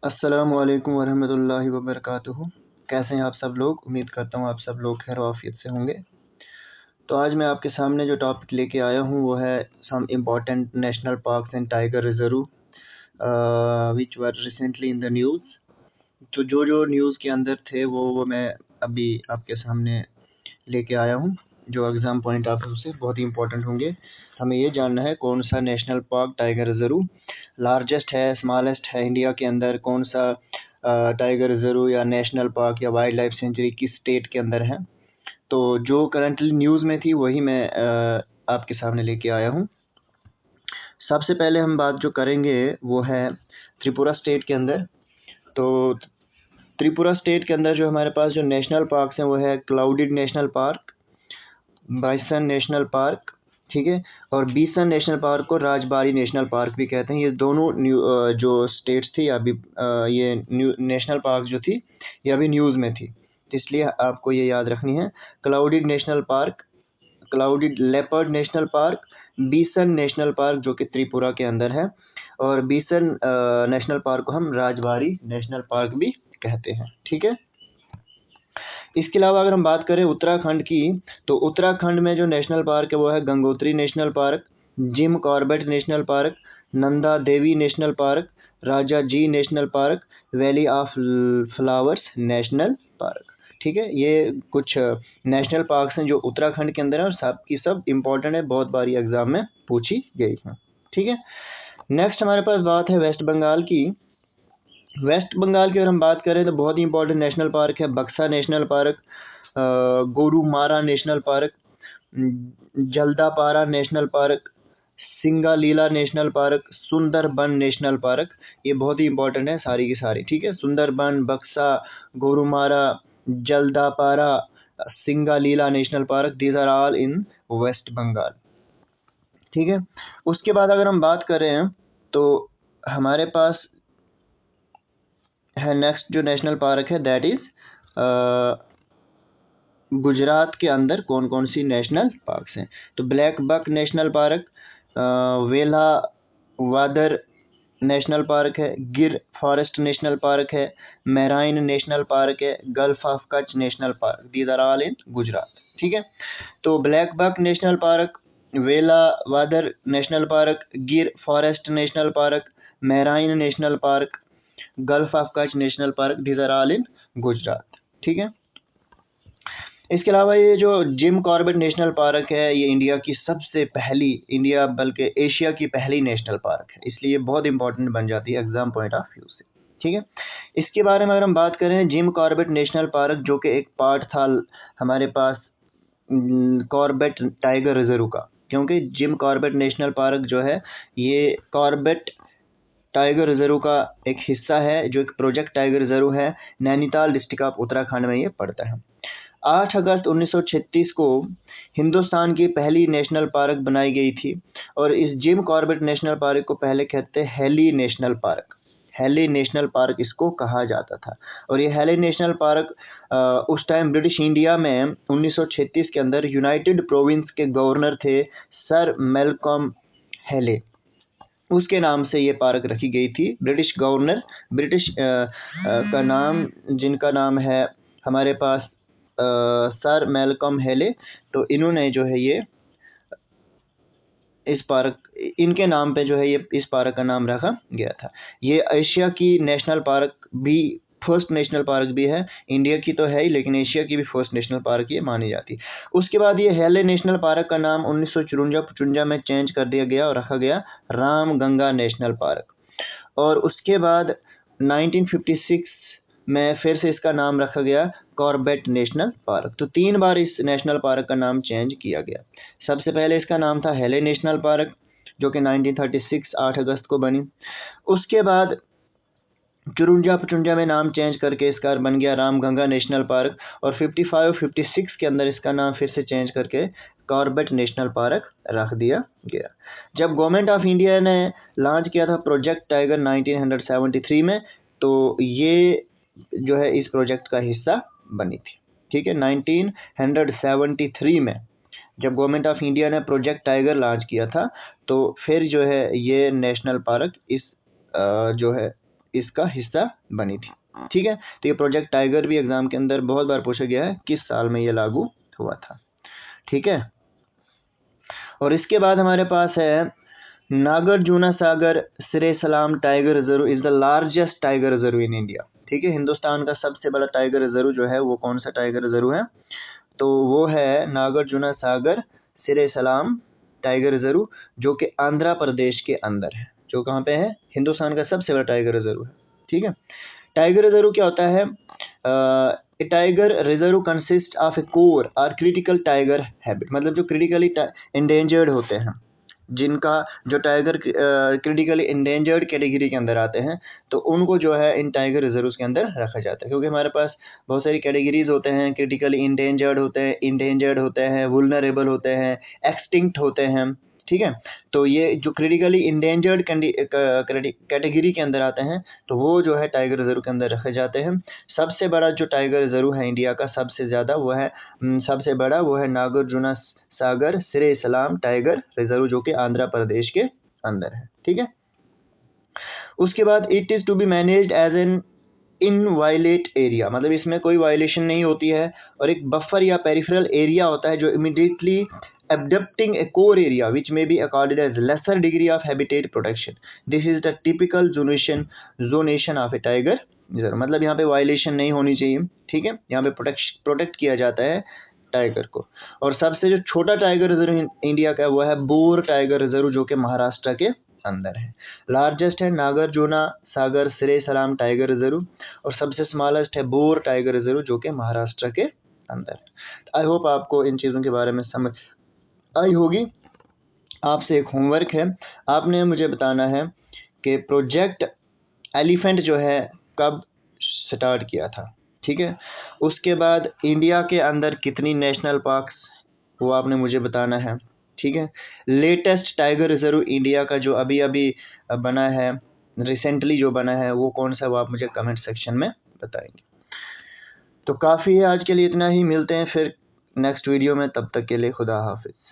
अस्सलामुअलैकुम वरहमतुल्लाहि वबरकातुहू। कैसे हैं आप सब लोग? उम्मीद करता हूँ आप सब लोग खैर आफियत से होंगे। तो आज मैं आपके सामने जो टॉपिक लेके आया हूँ वो है some important national parks and tiger reserve which were recently in the news. तो जो न्यूज़ के अंदर थे वो मैं अभी आपके सामने लेके आया हूँ, जो एग्ज़ाम पॉइंट ऑफ व्यू से बहुत ही इंपॉर्टेंट होंगे। हमें ये जानना है कौन सा national park tiger reserve largest है, स्मॉलेस्ट है इंडिया के अंदर, कौन सा टाइगर रिजर्व या नेशनल पार्क या वाइल्ड लाइफ सेंचुरी किस स्टेट के अंदर है। तो जो करंटली न्यूज़ में थी वही मैं आपके सामने लेके आया हूँ। सबसे पहले हम बात जो करेंगे वो है त्रिपुरा स्टेट के अंदर। तो त्रिपुरा स्टेट के अंदर जो हमारे पास जो नेशनल पार्क्स हैं वो है clouded national park, bison national park, ठीक है, और बीसन नेशनल पार्क को राजबारी नेशनल पार्क भी कहते हैं। ये दोनों जो स्टेट्स थी अभी ये नेशनल पार्क जो थी ये अभी न्यूज़ में थी, तो इसलिए आपको ये याद रखनी है। Clouded national park, clouded leopard national park, bison national park जो कि त्रिपुरा के अंदर है, और बीसन नेशनल पार्क को हम राजबारी नेशनल पार्क भी कहते हैं, ठीक है। इसके अलावा अगर हम बात करें उत्तराखंड की, तो उत्तराखंड में जो नेशनल पार्क है वो है Gangotri national park, Jim Corbett national park, Nanda Devi national park, Rajaji national park, valley of flowers national park, ठीक है। ये कुछ नेशनल पार्क्स हैं जो उत्तराखंड के अंदर हैं और सब की सब इम्पोर्टेंट है, बहुत बारी एग्जाम में पूछी गई हैं, ठीक है। नेक्स्ट हमारे पास बात है वेस्ट बंगाल की। वेस्ट बंगाल की अगर हम बात करें तो बहुत ही इंपॉर्टेंट नेशनल पार्क है बक्सा national park, Gorumara national park, Jaldapara national park, Singalila national park, Sundarban national park. ये बहुत ही इंपॉर्टेंट है सारी की सारी, ठीक है। Sundarban, Buxa, Gorumara, Jaldapara, Singalila national park, these are all in West Bengal, ठीक है। उसके बाद अगर हम बात करें तो हमारे पास है नेक्स्ट जो नेशनल पार्क है दैट इज गुजरात के अंदर कौन कौन सी नेशनल पार्क्स हैं। तो black buck national park, Velavadar national park है, गिर फॉरेस्ट नेशनल पार्क है, मेराइन नेशनल पार्क है, gulf of Kutch national park, these are all in Gujarat, ठीक है। तो black buck national park, Velavadar national park, Gir forest national park, marine national park, gulf of Kutch national park, these are all in Gujarat, ठीक है। इसके अलावा ये जो जिम कॉर्बेट नेशनल पार्क है ये इंडिया की सबसे पहली, इंडिया बल्कि एशिया की पहली नेशनल पार्क है, इसलिए ये बहुत इंपॉर्टेंट बन जाती है एग्जाम पॉइंट ऑफ व्यू से, ठीक है। इसके बारे में अगर हम बात करें जिम कॉर्बेट नेशनल पार्क जो कि एक पार्ट था हमारे पास कॉर्बेट टाइगर रिजर्व का, क्योंकि जिम कॉर्बेट नेशनल पार्क जो है ये कॉर्बेट टाइगर रिजर्व का एक हिस्सा है, जो एक प्रोजेक्ट टाइगर रिजर्व है, नैनीताल डिस्ट्रिक्ट ऑफ उत्तराखंड में ये पड़ता है। 8 अगस्त 1936 को हिंदुस्तान की पहली नेशनल पार्क बनाई गई थी, और इस जिम कॉर्बेट नेशनल पार्क को पहले कहते हैं heli national park. Heli national park इसको कहा जाता था, और ये हेली नेशनल पार्क उस टाइम ब्रिटिश इंडिया में 1936 के अंदर यूनाइटेड प्रोविंस के गवर्नर थे सर मैल्कम हेले, उसके नाम से ये पार्क रखी गई थी। ब्रिटिश गवर्नर, ब्रिटिश का नाम, जिनका नाम है हमारे पास सर मैल्कम हेले, तो इन्होंने जो है ये इस पार्क, इनके नाम पे जो है ये इस पार्क का नाम रखा गया था। ये एशिया की नेशनल पार्क भी, फर्स्ट नेशनल पार्क भी है, इंडिया की तो है ही लेकिन एशिया की भी फर्स्ट नेशनल पार्क ये मानी जाती है। उसके बाद ये हेले नेशनल पार्क का नाम 1954 में चेंज कर दिया गया और रखा गया राम गंगा नेशनल पार्क, और उसके बाद 1956 में फिर से इसका नाम रखा गया कॉर्बेट नेशनल पार्क। तो 3 बार इस नेशनल पार्क का नाम चेंज किया गया। सबसे पहले इसका नाम था हेले नेशनल पार्क जो कि 1936 8 अगस्त को बनी। उसके बाद चुरुंजा में नाम चेंज करके इसका बन गया राम गंगा नेशनल पार्क, और 55-56 के अंदर इसका नाम फिर से चेंज करके कॉर्बेट नेशनल पार्क रख दिया गया। जब गवर्नमेंट ऑफ इंडिया ने लॉन्च किया था प्रोजेक्ट टाइगर 1973 में, तो ये जो है इस प्रोजेक्ट का हिस्सा बनी थी, ठीक है। 1973 में जब गवर्नमेंट ऑफ इंडिया ने प्रोजेक्ट टाइगर लॉन्च किया था, तो फिर जो है ये नेशनल पार्क इस जो है इसका हिस्सा बनी थी। ठीक है, तो ये प्रोजेक्ट टाइगर भी एग्जाम के अंदर बहुत बार पूछा गया है, किस साल में ये लागू हुआ था। ठीक है, और इसके बाद हमारे पास है नागार्जुना सागर सिरे सलाम tiger reserve is the largest tiger reserve in India. ठीक है, हिंदुस्तान का सबसे बड़ा टाइगर रिजर्व जो है वो कौन सा टाइगर रिजर्व है, तो वो है नागार्जुना सागर सिरे सलाम टाइगर रिजर्व, जो कि आंध्र प्रदेश के अंदर है। जो कहाँ पे है, हिंदुस्तान का सबसे बड़ा टाइगर रिजर्व है। ठीक है, टाइगर रिजर्व क्या होता है, a tiger reserve consist of a core और क्रिटिकल टाइगर हैबिट, मतलब जो क्रिटिकली इंडेंजर्ड होते हैं, जिनका जो टाइगर क्रिटिकली इंडेंजर्ड कैटेगरी के अंदर आते हैं, तो उनको जो है इन टाइगर रिजर्व्स के अंदर रखा जाता है। क्योंकि हमारे पास बहुत सारी कैटेगरीज होते हैं, क्रिटिकली इंडेंजर्ड होते हैं, वुल्नरेबल होते हैं, एक्सटिंक्ट होते हैं। ठीक है, तो ये जो क्रिटिकली इंडेंजर्ड कैटेगरी के अंदर आते हैं, तो वो जो है टाइगर रिजर्व के अंदर रखे जाते हैं। सबसे बड़ा जो टाइगर रिजर्व है इंडिया का, सबसे बड़ा वो है नागार्जुना सागर सिरे सलाम टाइगर रिजर्व, जो कि आंध्र प्रदेश के अंदर है। ठीक है, उसके बाद it is to be managed as an inviolate area, मतलब इसमें कोई वायलेशन नहीं होती है, और एक बफर या पेरिफेरल एरिया होता है जो immediately abducting a core area which may be accorded as lesser degree of habitat protection. This is the typical zonation of a tiger reserve, मतलब यहाँ पे वायलेशन नहीं होनी चाहिए। ठीक है, यहाँ पे प्रोटेक्ट किया जाता है टाइगर को। और सबसे जो छोटा टाइगर रिजर्व इंडिया का वो है बोर टाइगर रिजर्व, जो कि महाराष्ट्र के अंदर है। लार्जेस्ट है नागार्जुना सागर सिरे सलाम टाइगर रिजर्व, और सबसे स्मॉलेस्ट है बोर टाइगर रिजर्व, जो कि महाराष्ट्र के अंदर है। आई होप आपको इन चीज़ों के बारे में समझ आई होगी। आपसे एक होमवर्क है, आपने मुझे बताना है कि प्रोजेक्ट एलिफेंट जो है कब स्टार्ट किया था। ठीक है, उसके बाद इंडिया के अंदर कितनी नेशनल पार्क्स, वो आपने मुझे बताना है। ठीक है, लेटेस्ट टाइगर रिजर्व इंडिया का जो अभी अभी बना है, रिसेंटली जो बना है, वो कौन सा, वो आप मुझे कमेंट सेक्शन में बताएंगे। तो काफ़ी है आज के लिए, इतना ही। मिलते हैं फिर नेक्स्ट वीडियो में, तब तक के लिए खुदा हाफिज़।